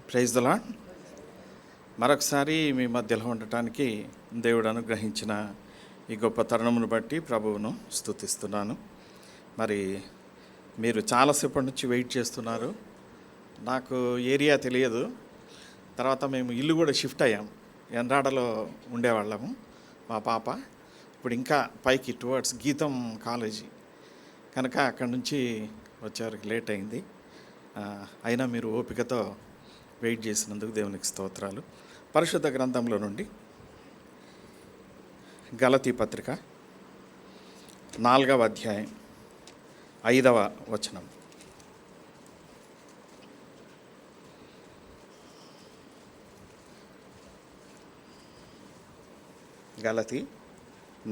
Praise the lord. మరొకసారి మీ మధ్యలో ఉండటానికి దేవుడు అనుగ్రహించిన ఈ గొప్ప తరుణమును బట్టి ప్రభువును స్తుతిస్తున్నాను. మరి మీరు చాలాసేపటి నుంచి వెయిట్ చేస్తున్నారు. నాకు ఏరియా తెలియదు. తర్వాత మేము ఇల్లు కూడా షిఫ్ట్ అయ్యాం. ఎండ్రాడలో ఉండేవాళ్ళము మా పాప. ఇప్పుడు ఇంకా పైకి టువర్డ్స్ గీతం కాలేజీ కనుక అక్కడి నుంచి వచ్చేవరకు లేట్ అయింది. అయినా మీరు ఓపికతో వెయిట్ చేసినందుకు దేవునికి స్తోత్రాలు. పరిశుద్ధ గ్రంథంలో నుండి గలతీ పత్రిక 4వ అధ్యాయం 5వ వచనం. గలతీ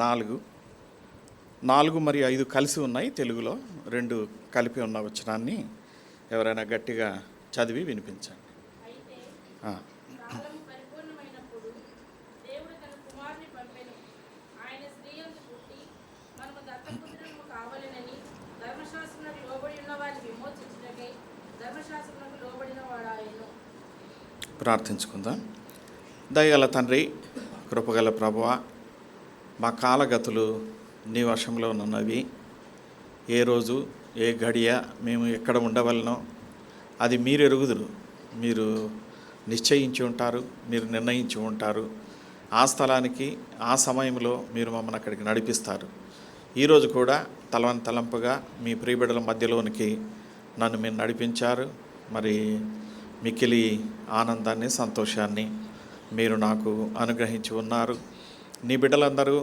4 మరియు 5 కలిసి ఉన్నాయి. తెలుగులో 2 కలిపి ఉన్న వచనాన్ని ఎవరైనా గట్టిగా చదివి వినిపించండి. ప్రార్థించుకుందాం. దయగల తండ్రి, కృపగల ప్రభువా, మా కాలగతులు నీ వశంలో ఉన్నవి. ఏ రోజు ఏ గడియ మేము ఎక్కడ ఉండవలనో అది మీరు ఎరుగుదురు. మీరు నిశ్చయించి ఉంటారు, మీరు నిర్ణయించి ఉంటారు. ఆ స్థలానికి ఆ సమయంలో మీరు మమ్మల్ని అక్కడికి నడిపిస్తారు. ఈరోజు కూడా తలంపుగా మీ ప్రియబిడ్డల మధ్యలోనికి నన్ను మీరు నడిపించారు. మరి మిక్కిలి ఆనందాన్ని, సంతోషాన్ని మీరు నాకు అనుగ్రహించి ఉన్నారు. నీ బిడ్డలందరూ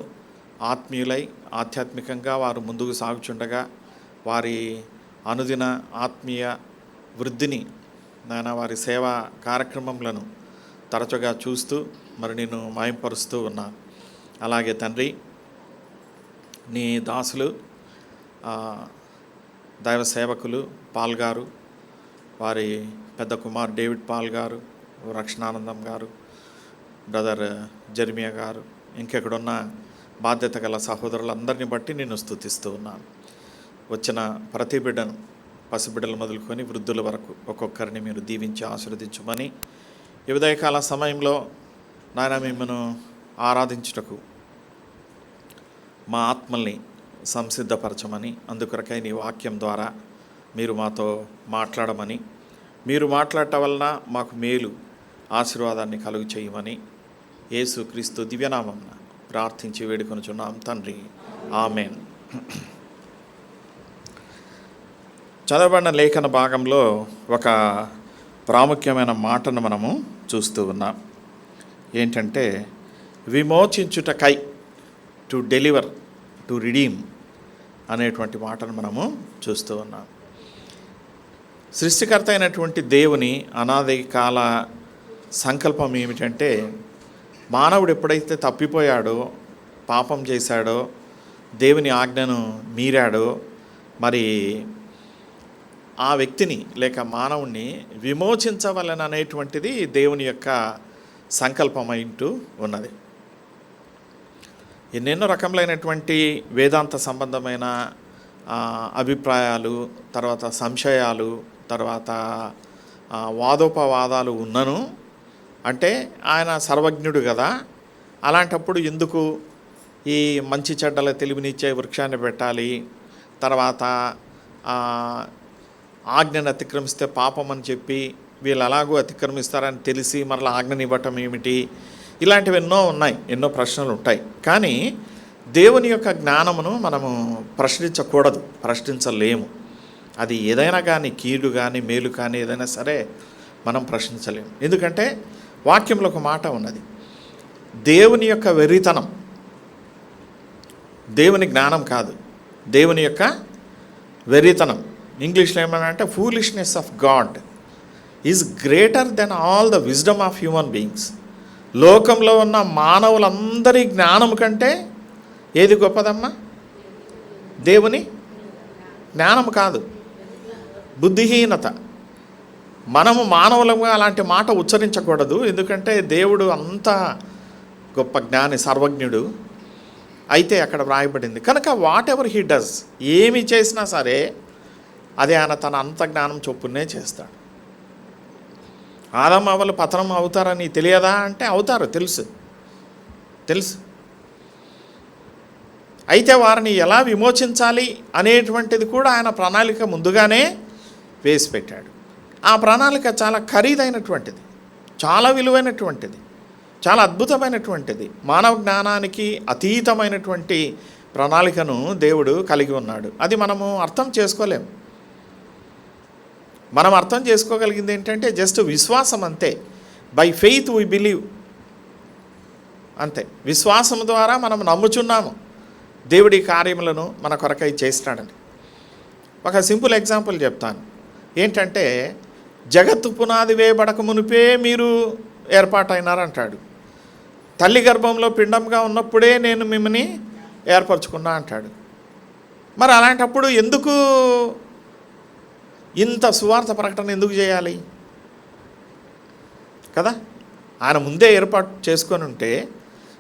ఆత్మీయులై ఆధ్యాత్మికంగా వారు ముందుకు సాగుచుండగా వారి అనుదిన ఆత్మీయ వృద్ధిని నాయన వారి సేవా కార్యక్రమములను తరచుగా చూస్తూ మరి నేను మాయంపరుస్తూ ఉన్నాను. అలాగే తండ్రి, నీ దాసులు దైవ సేవకులు పాల్ గారు, వారి పెద్ద కుమార్ డేవిడ్ పాల్ గారు, రక్షణానందం గారు, బ్రదర్ జెర్మియా గారు, ఇంకెక్కడున్న బాధ్యత గల సహోదరులందరినీ బట్టి నేను స్తుతిస్తూ ఉన్నాను. వచ్చిన ప్రతి బిడ్డను, పసిబిడ్డలు మొదలుకొని వృద్ధుల వరకు ఒక్కొక్కరిని మీరు దీవించి ఆశీర్వదించమని, ఈ ఉదయకాల సమయంలో నాయన మిమ్మను ఆరాధించుటకు మా ఆత్మల్ని సంసిద్ధపరచమని, అందుకొరకై నీ వాక్యం ద్వారా మీరు మాతో మాట్లాడమని, మీరు మాట్లాడటం వలన మాకు మేలు ఆశీర్వాదాన్ని కలుగు చేయమని యేసు క్రీస్తు దివ్యనామమున ప్రార్థించి వేడుకొనుచున్నాం తండ్రి, ఆమేన్. చదవబడిన లేఖన భాగంలో ఒక ప్రాముఖ్యమైన మాటను మనము చూస్తూ ఉన్నాం. ఏంటంటే విమోచించుటకై, టు డెలివర్, టు రిడీమ్ అనేటువంటి మాటను మనము చూస్తూ ఉన్నాం. సృష్టికర్త అయినటువంటి దేవుని అనాది కాల సంకల్పం ఏమిటంటే, మానవుడు ఎప్పుడైతే తప్పిపోయాడో, పాపం చేశాడో, దేవుని ఆజ్ఞను మీరాడో, మరి ఆ వ్యక్తిని లేక మానవుణ్ణి విమోచించవలననేటువంటిది దేవుని యొక్క సంకల్పమైంటూ ఉన్నది. ఎన్నెన్నో రకములైనటువంటి వేదాంత సంబంధమైన అభిప్రాయాలు, తర్వాత సంశయాలు, తర్వాత వాదోపవాదాలు ఉన్నను. అంటే ఆయన సర్వజ్ఞుడు కదా, అలాంటప్పుడు ఎందుకు ఈ మంచి చెడ్డల తెలివినిచ్చే వృక్షాన్ని పెట్టాలి, తర్వాత ఆజ్ఞను అతిక్రమిస్తే పాపం అని చెప్పి వీళ్ళు అలాగూ అతిక్రమిస్తారని తెలిసి మరలా ఆజ్ఞని ఇవ్వటం ఏమిటి, ఇలాంటివి ఎన్నో ఉన్నాయి, ఎన్నో ప్రశ్నలు ఉంటాయి. కానీ దేవుని యొక్క జ్ఞానమును మనము ప్రశ్నించకూడదు, ప్రశ్నించలేము. అది ఏదైనా కానీ, కీడు కానీ మేలు కానీ ఏదైనా సరే మనం ప్రశ్నించలేము. ఎందుకంటే వాక్యంలో ఒక మాట ఉన్నది, దేవుని యొక్క వెర్రితనం, దేవుని జ్ఞానం కాదు, దేవుని యొక్క వెర్రితనం. ఇంగ్లీష్లో ఏమన్నా foolishness of God is greater than all the wisdom of human beings. లోకంలో ఉన్న మానవులందరి జ్ఞానం కంటే ఏది గొప్పదమ్మా? దేవుని జ్ఞానం కాదు, బుద్ధిహీనత. మనము మానవులుగా అలాంటి మాట ఉచ్చరించకూడదు. ఎందుకంటే దేవుడు అంత గొప్ప జ్ఞాని, సర్వజ్ఞుడు. అయితే అక్కడ వ్రాయబడింది కనుక వాట్ ఎవర్ హీ డస్, ఏమి చేసినా సరే అది ఆయన తన అంత జ్ఞానం చొప్పునే చేస్తాడు. ఆదాము అవ్వలు పతనం అవుతారని తెలియదా అంటే అవుతారు, తెలుసు. అయితే వారిని ఎలా విమోచించాలి అనేటువంటిది కూడా ఆయన ప్రణాళిక ముందుగానే వేసి పెట్టాడు. ఆ ప్రణాళిక చాలా ఖరీదైనటువంటిది, చాలా విలువైనటువంటిది, చాలా అద్భుతమైనటువంటిది, మానవ జ్ఞానానికి అతీతమైనటువంటి ప్రణాళికను దేవుడు కలిగి ఉన్నాడు. అది మనము అర్థం చేసుకోలేము. మనం అర్థం చేసుకోగలిగింది ఏంటంటే జస్ట్ విశ్వాసం అంతే. బై ఫెయిత్ వీ బిలీవ్, అంతే. విశ్వాసం ద్వారా మనం నమ్ముచున్నాము దేవుడి కార్యములను మన కొరకై చేస్తాడని. ఒక సింపుల్ ఎగ్జాంపుల్ చెప్తాను. ఏంటంటే జగత్తు పునాది వేయబడక మునిపే మీరు ఏర్పాటైనారంటాడు. తల్లి గర్భంలో పిండంగా ఉన్నప్పుడే నేను మిమ్మల్ని ఏర్పరచుకున్నా అంటాడు. మరి అలాంటప్పుడు ఎందుకు ఇంత సువార్త ప్రకటన ఎందుకు చేయాలి కదా? ఆయన ముందే ఏర్పాటు చేసుకొని ఉంటే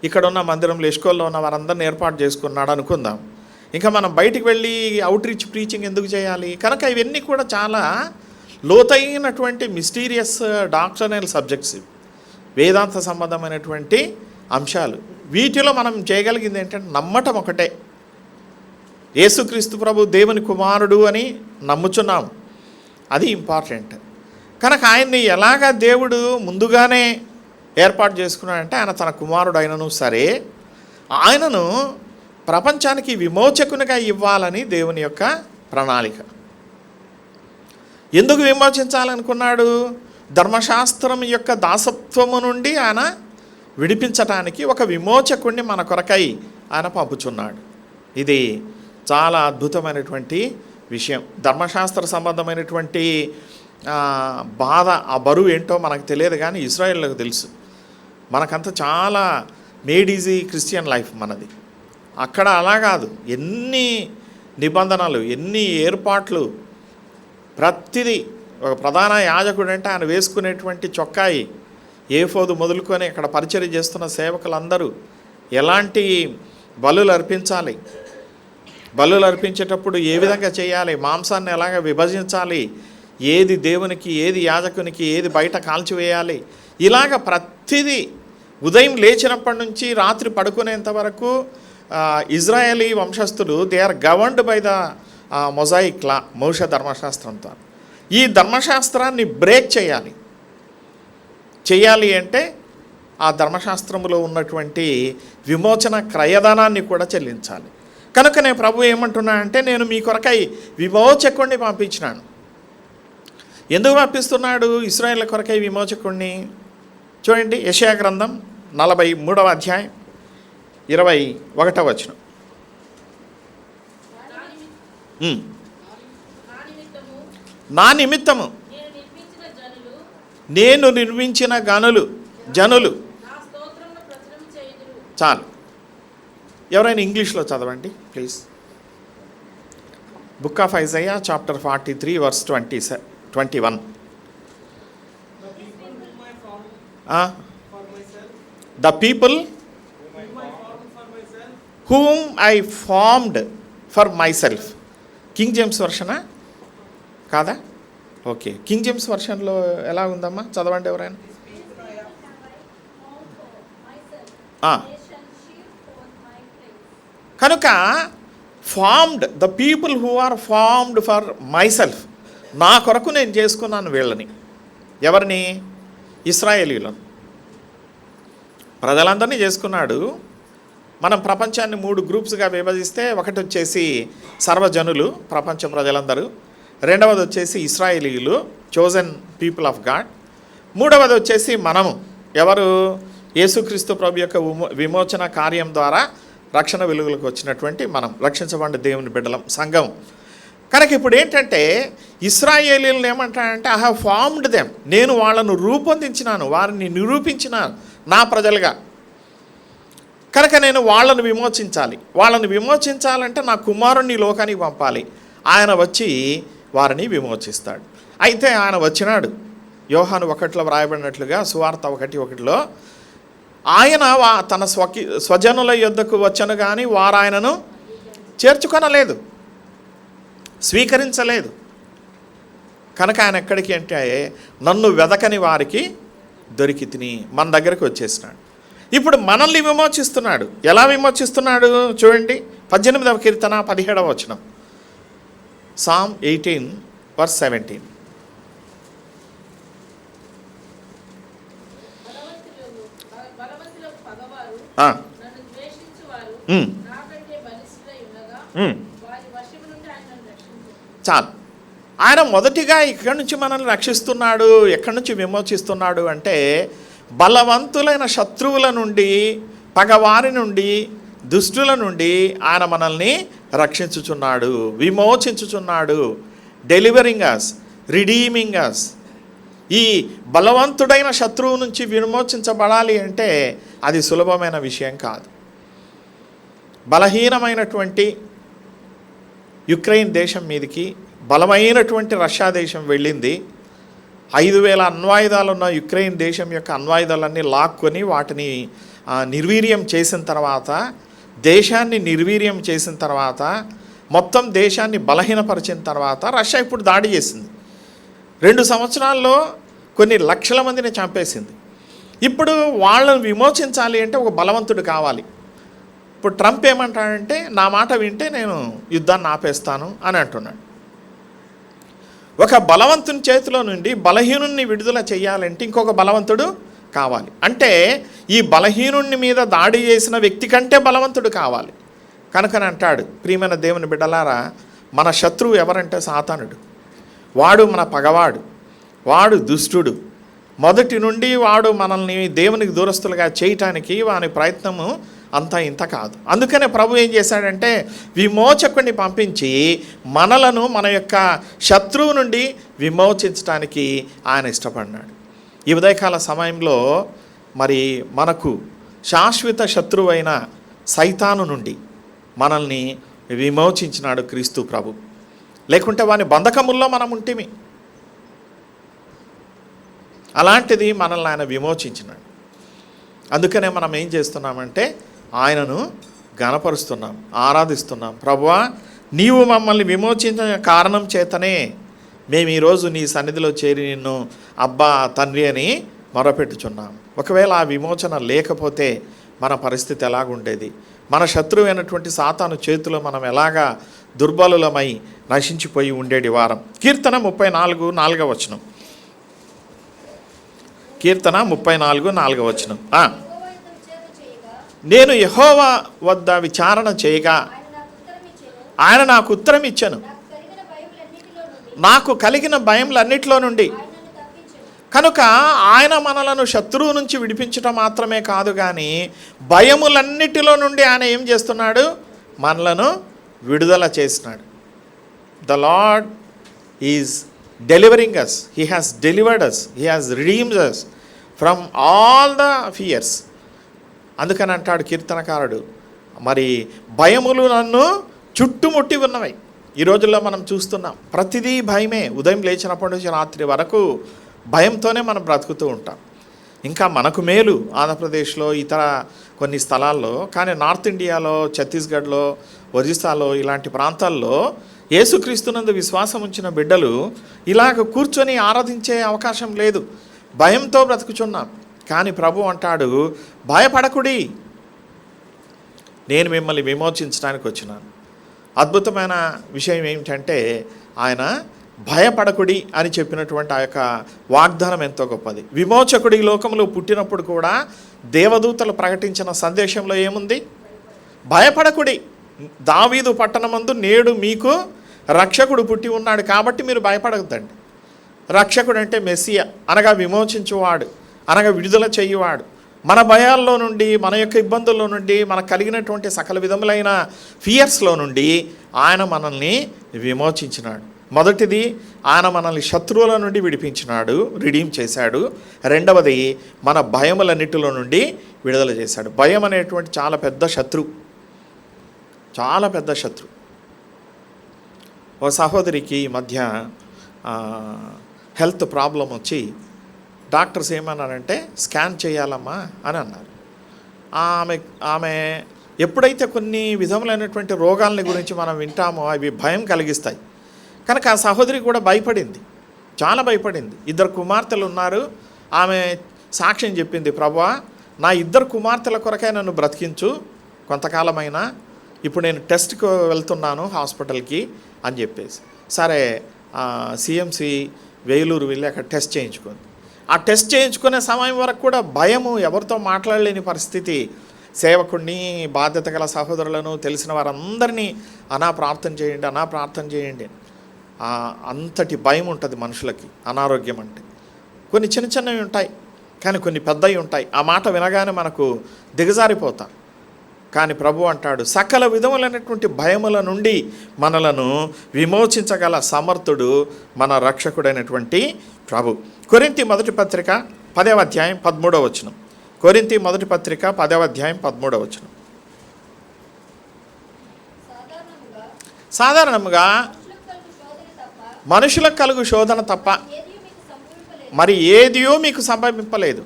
ఇక్కడ ఉన్న మందిరంలో ఇస్కోల్లో ఉన్న వారందరిని ఏర్పాటు చేసుకున్నాడు అనుకుందాం. ఇంకా మనం బయటికి వెళ్ళి అవుట్ రీచ్ ప్రీచింగ్ ఎందుకు చేయాలి? కనుక ఇవన్నీ కూడా చాలా లోతైనటువంటి మిస్టీరియస్ డాక్టర్నల్ సబ్జెక్ట్స్, వేదాంత సంబంధమైనటువంటి అంశాలు. వీటిలో మనం చేయగలిగింది ఏంటంటే నమ్మటం ఒకటే. యేసుక్రీస్తు ప్రభు దేవుని కుమారుడు అని నమ్ముచున్నాం, అది ఇంపార్టెంట్. కనుక ఆయన్ని ఎలాగ దేవుడు ముందుగానే ఏర్పాటు చేసుకున్నాడంటే ఆయన తన కుమారుడు అయినను సరే ఆయనను ప్రపంచానికి విమోచకునిగా ఇవ్వాలని దేవుని యొక్క ప్రణాళిక. ఎందుకు విమోచించాలనుకున్నాడు? ధర్మశాస్త్రం యొక్క దాసత్వము నుండి ఆయన విడిపించటానికి ఒక విమోచకుడిని మన కొరకై ఆయన పంపుచున్నాడు. ఇది చాలా అద్భుతమైనటువంటి విషయం. ధర్మశాస్త్ర సంబంధమైనటువంటి బాధ, ఆ బరువు ఏంటో మనకు తెలియదు, కానీ ఇజ్రాయేల్లకు తెలుసు. మనకంతా చాలా మేడ్ ఈజీ క్రిస్టియన్ లైఫ్ మనది. అక్కడ అలా కాదు. ఎన్ని నిబంధనలు, ఎన్ని ఏర్పాట్లు, ప్రతిదీ. ఒక ప్రధాన యాజకుడు అంటే ఆయన వేసుకునేటువంటి చొక్కాయి, ఏఫోదు మొదలుకొని ఇక్కడ పరిచర్య చేస్తున్న సేవకులందరూ ఎలాంటి బలులు అర్పించాలి, బలులు అర్పించేటప్పుడు ఏ విధంగా చేయాలి, మాంసాన్ని ఎలాగ విభజించాలి, ఏది దేవునికి, ఏది యాజకునికి, ఏది బయట కాల్చివేయాలి, ఇలాగ ప్రతిదీ ఉదయం లేచినప్పటి నుంచి రాత్రి పడుకునేంత వరకు ఇజ్రాయేలీ వంశస్థులు they are governed by the Mosaic law, మోషే ధర్మశాస్త్రంతో. ఈ ధర్మశాస్త్రాన్ని బ్రేక్ చేయాలి అంటే ఆ ధర్మశాస్త్రంలో ఉన్నటువంటి విమోచన క్రయధనాన్ని కూడా చెల్లించాలి. కనుకనే ప్రభు ఏమంటున్నాడంటే నేను మీ కొరకై విమోచకుడిని పంపించినాను. ఎందుకు పంపిస్తున్నాడు ఇశ్రాయేలు కొరకై విమోచకుడిని? చూడండి, యెషయా గ్రంథం 43వ అధ్యాయం 21వ వచనం. నా నిమిత్తము నేను నిర్మించిన జనులు. చాలు. ఎవరైనా ఇంగ్లీష్లో చదవండి please. Book of Isaiah chapter 43 verse 21. The people whom I formed for myself. King James వర్షనా కాదా? ఓకే, కింగ్ జేమ్స్ వర్షన్లో ఎలా ఉందమ్మా? చదవండి ఎవరైనా. కనుక formed, the people who are formed for myself, నా కొరకు నేను చేసుకున్నాను వీళ్ళని. ఎవరిని? ఇశ్రాయేలీలను, ప్రజలందరినీ చేసుకున్నాడు. మనం ప్రపంచాన్ని 3 గ్రూప్స్గా విభజిస్తే ఒకటి వచ్చేసి సర్వజనులు, ప్రపంచ ప్రజలందరూ. రెండవది వచ్చేసి ఇశ్రాయేలీయులు, చోజన్ పీపుల్ ఆఫ్ గాడ్. మూడవది వచ్చేసి మనము, ఎవరు? యేసుక్రీస్తు ప్రభు యొక్క విమోచన కార్యం ద్వారా రక్షణ వెలుగులకు వచ్చినటువంటి మనం, రక్షించబడిన దేవుని బిడ్డలం, సంఘం. కనుక ఇప్పుడు ఏంటంటే ఇశ్రాయేలీయులను ఏమంటాడంటే ఐ హ్యావ్ ఫార్మ్డ్ దెమ్, నేను వాళ్ళను రూపొందించినాను, వారిని నిరూపించినాను నా ప్రజలుగా. కనుక నేను వాళ్ళను విమోచించాలంటే నా కుమారుణ్ణి లోకానికి పంపాలి. ఆయన వచ్చి వారిని విమోచిస్తాడు. అయితే ఆయన వచ్చినాడు. యోహాను 1లో వ్రాయబడినట్లుగా, సువార్త 1:1లో ఆయన తన స్వజనుల యొద్దకు వచ్చను కానీ వారు ఆయనను చేర్చుకొనలేదు, స్వీకరించలేదు. కనుక ఆయన ఎక్కడికి అంటే నన్ను వెదకని వారికి దొరికి తిని మన దగ్గరికి వచ్చేసినాడు. ఇప్పుడు మనల్ని విమోచిస్తున్నాడు. ఎలా విమోచిస్తున్నాడు చూడండి, 18వ కీర్తన 17వ వచనం, సామ్ 18:17. చాలు. ఆయన మొదటిగా ఇక్కడి నుంచి మనల్ని రక్షిస్తున్నాడు. ఎక్కడి నుంచి విమోచిస్తున్నాడు అంటే బలవంతులైన శత్రువుల నుండి, పగవారి నుండి, దుష్టుల నుండి ఆయన మనల్ని రక్షించుచున్నాడు, విమోచించుచున్నాడు. డెలివరింగ్ అస్, రిడీమింగ్ అస్. ఈ బలవంతుడైన శత్రువు నుంచి విమోచించబడాలి అంటే అది సులభమైన విషయం కాదు. బలహీనమైనటువంటి యుక్రెయిన్ దేశం మీదకి బలమైనటువంటి రష్యా దేశం వెళ్ళింది. 5,000 అణ్వాయుధాలున్న యుక్రెయిన్ దేశం యొక్క అణ్వాయుధాలన్నీ లాక్కొని వాటిని నిర్వీర్యం చేసిన తర్వాత, దేశాన్ని నిర్వీర్యం చేసిన తర్వాత, మొత్తం దేశాన్ని బలహీనపరిచిన తర్వాత రష్యా ఇప్పుడు దాడి చేసింది. 2 సంవత్సరాల్లో కొన్ని లక్షల మందిని చంపేసింది. ఇప్పుడు వాళ్ళని విమోచించాలి అంటే ఒక బలవంతుడు కావాలి. ఇప్పుడు ట్రంప్ ఏమంటాడంటే నా మాట వింటే నేను యుద్ధాన్ని ఆపేస్తాను అని అంటున్నాడు. ఒక బలవంతుని చేతిలో నుండి బలహీనుణ్ణి విడుదల చేయాలంటే ఇంకొక బలవంతుడు కావాలి. అంటే ఈ బలహీనుణ్ణి మీద దాడి చేసిన వ్యక్తి కంటే బలవంతుడు కావాలి. కనుకని అంటాడు, ప్రియమైన దేవుని బిడ్డలారా, మన శత్రువు ఎవరంటే సాతానుడు. వాడు మన పగవాడు, వాడు దుష్టుడు. మొదటి నుండి వాడు మనల్ని దేవునికి దూరస్తులుగా చేయటానికి వాని ప్రయత్నము అంతా ఇంత కాదు. అందుకనే ప్రభు ఏం చేశాడంటే విమోచకుడిని పంపించి మనలను మన యొక్క శత్రువు నుండి విమోచించడానికి ఆయన ఇష్టపడినాడు. ఈ ఉదయకాల సమయంలో మరి మనకు శాశ్వత శత్రువైన సైతాను నుండి మనల్ని విమోచించినాడు క్రీస్తు ప్రభు. లేకుంటే వాని బంధకముల్లో మనం ఉంటిమి. అలాంటిది మనల్ని ఆయన విమోచించినాడు. అందుకనే మనం ఏం చేస్తున్నామంటే ఆయనను ఘనపరుస్తున్నాం, ఆరాధిస్తున్నాం. ప్రభువా, నీవు మమ్మల్ని విమోచించిన కారణం చేతనే మేము ఈరోజు నీ సన్నిధిలో చేరి నిన్ను అబ్బా తండ్రి అని మొరపెట్టుచున్నాం. ఒకవేళ ఆ విమోచన లేకపోతే మన పరిస్థితి ఎలాగుండేది? మన శత్రువు అయినటువంటి సాతాను చేతిలో మనం ఎలాగా దుర్బలులమై నశించిపోయి ఉండేది వారం. కీర్తన 34:4 వచనం. కీర్తన 34:4 వచనం. నేను యెహోవా వద్ద విచారణ చేయగా ఆయన నాకు ఉత్తరం ఇచ్చెను. నాకు కలిగిన భయములన్నిటిలో నుండి. కనుక ఆయన మనలను శత్రువు నుంచి విడిపించడం మాత్రమే కాదు, కానీ భయములన్నిటిలో నుండి ఆయన ఏం చేస్తున్నాడు? మనలను విడుదల చేసినాడు. The Lord is delivering us. He has delivered us. He has redeemed us from all the fears. అందుకని అంటాడు కీర్తనకారుడు, మరి భయములు నన్ను చుట్టుముట్టి ఉన్నవి. ఈ రోజుల్లో మనం చూస్తున్నాం, ప్రతిదీ భయమే. ఉదయం లేచినప్పటి నుంచి రాత్రి వరకు భయంతోనే మనం బ్రతుకుతూ ఉంటాం. ఇంకా మనకు మేలు ఆంధ్రప్రదేశ్లో, ఇతర కొన్ని స్థలాల్లో, కానీ నార్త్ ఇండియాలో, ఛత్తీస్గఢ్లో, ఒరిస్సాలో ఇలాంటి ప్రాంతాల్లో యేసుక్రీస్తునందు విశ్వాసం ఉంచిన బిడ్డలు ఇలాగ కూర్చొని ఆరాధించే అవకాశం లేదు. భయంతో బ్రతుకుచున్నాం. కానీ ప్రభు అంటాడు, భయపడకుడి, నేను మిమ్మల్ని విమోచించడానికి వచ్చినాను. అద్భుతమైన విషయం ఏమిటంటే ఆయన భయపడకుడి అని చెప్పినటువంటి ఆ యొక్క వాగ్దానం ఎంతో గొప్పది. విమోచకుడి లోకంలో పుట్టినప్పుడు కూడా దేవదూతలు ప్రకటించిన సందేశంలో ఏముంది? భయపడకుడి, దావీదు పట్టణమందు నేడు మీకు రక్షకుడు పుట్టి ఉన్నాడు కాబట్టి మీరు భయపడద్దండి. రక్షకుడు అంటే మెస్సియా, అనగా విమోచించువాడు, అనగా విడుదల చేయువాడు. మన భయాల్లో నుండి, మన యొక్క ఇబ్బందుల్లో నుండి, మనకు కలిగినటువంటి సకల విధములైన ఫియర్స్లో నుండి ఆయన మనల్ని విమోచించినాడు. మొదటిది, ఆయన మనల్ని శత్రువుల నుండి విడిపించినాడు, రిడీమ్ చేశాడు. రెండవది, మన భయములన్నిటిలో నుండి విడుదల చేశాడు. భయం అనేటువంటి చాలా పెద్ద శత్రు, చాలా పెద్ద శత్రు. ఓ సహోదరికి ఈ మధ్య హెల్త్ ప్రాబ్లం వచ్చి డాక్టర్స్ ఏమన్నారంటే స్కాన్ చేయాలమ్మా అని అన్నారు. ఆమె ఎప్పుడైతే కొన్ని విధములైనటువంటి రోగాలని గురించి మనం వింటామో అవి భయం కలిగిస్తాయి. కనుక ఆ సహోదరి కూడా భయపడింది. చాలా భయపడింది. 2 కుమార్తెలు ఉన్నారు. ఆమె సాక్ష్యం చెప్పింది, ప్రభువా నా 2 కుమార్తెల కొరకే నన్ను బ్రతికించు కొంతకాలమైనా, ఇప్పుడు నేను టెస్ట్కి వెళ్తున్నాను హాస్పిటల్కి అని చెప్పేసి. సరే సిఎంసి వేలూరు వెళ్ళి అక్కడ టెస్ట్ చేయించుకుంది. ఆ టెస్ట్ చేయించుకునే సమయం వరకు కూడా భయము, ఎవరితో మాట్లాడలేని పరిస్థితి. సేవకుడిని, బాధ్యత గల సహోదరులను, తెలిసిన వారందరినీ అనా ప్రార్థన చేయండి. అంతటి భయం ఉంటుంది మనుషులకి అనారోగ్యం అంటే. కొన్ని చిన్న చిన్నవి ఉంటాయి, కానీ కొన్ని పెద్దవి ఉంటాయి. ఆ మాట వినగానే మనకు దిగజారిపోతాం. కానీ ప్రభు అంటాడు, సకల విధములైనటువంటి భయముల నుండి మనలను విమోచించగల సమర్థుడు మన రక్షకుడైనటువంటి ప్రభు. కొరింథీ మొదటి పత్రిక 10వ అధ్యాయం 13వ వచనం. కొరింథీ మొదటి పత్రిక 10వ అధ్యాయం 13వ వచనం. సాధారణంగా మనుషులకు కలుగు శోధన తప్ప మరి ఏదియో మీకు సంభవింపలేదు.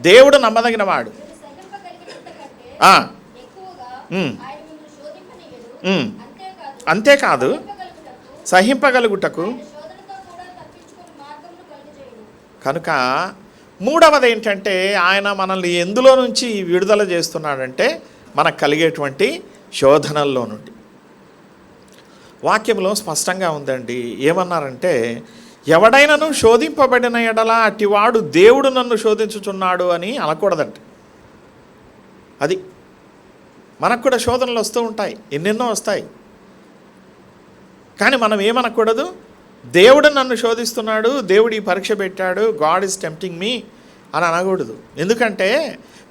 దేవుడు నమ్మదగినవాడు. అంతేకాదు సహింపగలుగుటకు. కనుక మూడవది ఏంటంటే, ఆయన మనల్ని ఎందులో నుంచి విడుదల చేస్తున్నాడంటే మనకు కలిగేటువంటి శోధనల్లో నుండి. వాక్యంలో స్పష్టంగా ఉందండి. ఏమన్నారంటే, ఎవడైనాను శోధింపబడిన ఎడల అటివాడు దేవుడు నన్ను శోధించుచున్నాడు అని అనకూడదంట. అది మనకు కూడా శోధనలు వస్తూ ఉంటాయి, ఎన్నెన్నో వస్తాయి. కానీ మనం ఏమనకూడదు, దేవుడు నన్ను శోధిస్తున్నాడు, దేవుడు ఈ పరీక్ష పెట్టాడు, గాడ్ ఈజ్ టెంప్టింగ్ మీ అని అనకూడదు. ఎందుకంటే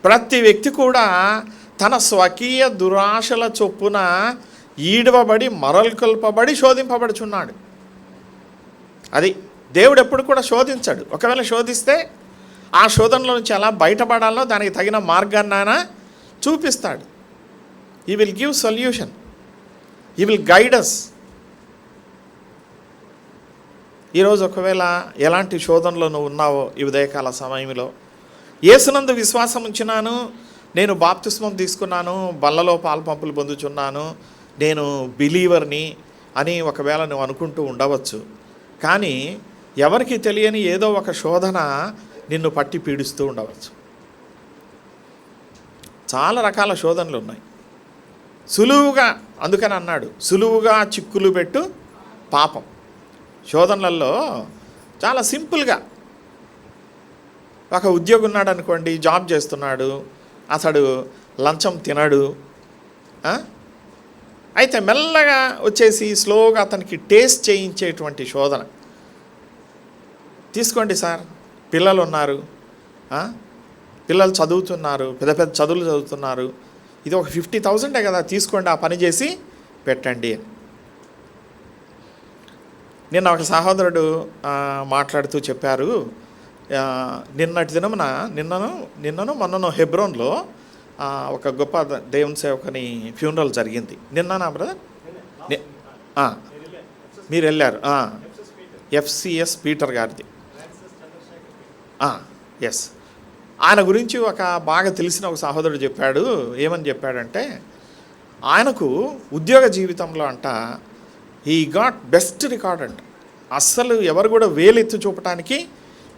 ప్రతి వ్యక్తి కూడా తన స్వకీయ దురాశల చొప్పున ఈడవబడి మరల్కొల్పబడి శోధింపబడుచున్నాడు. అది దేవుడు ఎప్పుడు కూడా శోధించాడు. ఒకవేళ శోధిస్తే ఆ శోధనలో నుంచి ఎలా బయటపడాలో దానికి తగిన మార్గాన్ని ఆయన చూపిస్తాడు. He will give solution, he will guide us. ఈరోజు ఒకవేళ ఎలాంటి శోధనలో నువ్వు ఉన్నావో ఈ ఉదయకాల సమయంలో, యేసునందు విశ్వాసం ఉంచినాను, నేను బాప్తిస్మం తీసుకున్నాను, బల్లలో పాలు పంపులు పొందుచున్నాను, నేను బిలీవర్ని అని ఒకవేళ నువ్వు అనుకుంటూ ఉండవచ్చు. కానీ ఎవరికి తెలియని ఏదో ఒక శోధన నిన్ను పట్టి పీడిస్తూ ఉండవచ్చు. చాలా రకాల శోధనలు ఉన్నాయి. సులువుగా, అందుకని అన్నాడు, సులువుగా చిక్కులు పెట్టు పాపం. శోధనలలో చాలా సింపుల్గా, ఒక ఉద్యోగి ఉన్నాడు అనుకోండి, జాబ్ చేస్తున్నాడు, అతడు లంచం తినడు, అయితే మెల్లగా వచ్చేసి స్లోగా అతనికి టేస్ట్ చేయించేటువంటి శోధన. తీసుకోండి సార్, పిల్లలు ఉన్నారు, పిల్లలు చదువుతున్నారు, పెద్ద పెద్ద చదువులు చదువుతున్నారు, ఇది ఒక 50,000 కదా, తీసుకోండి, ఆ పని చేసి పెట్టండి. నిన్న ఒక సహోదరుడు మాట్లాడుతూ చెప్పారు, నిన్నటి దినమున నిన్నను మొన్నను హెబ్రోన్లో ఒక గొప్ప దేవుని సేవకుని ఫ్యూనరల్ జరిగింది. నిన్న బ్రదర్ మీరు వెళ్ళారు, FCS పీటర్ గారిది. ఎస్, ఆయన గురించి ఒక బాగా తెలిసిన ఒక సహోదరుడు చెప్పాడు. ఏమని చెప్పాడంటే, ఆయనకు ఉద్యోగ జీవితంలో అంట హీ గాట్ బెస్ట్ రికార్డ్ అంట. అస్సలు ఎవరు కూడా వేలెత్తి చూపడానికి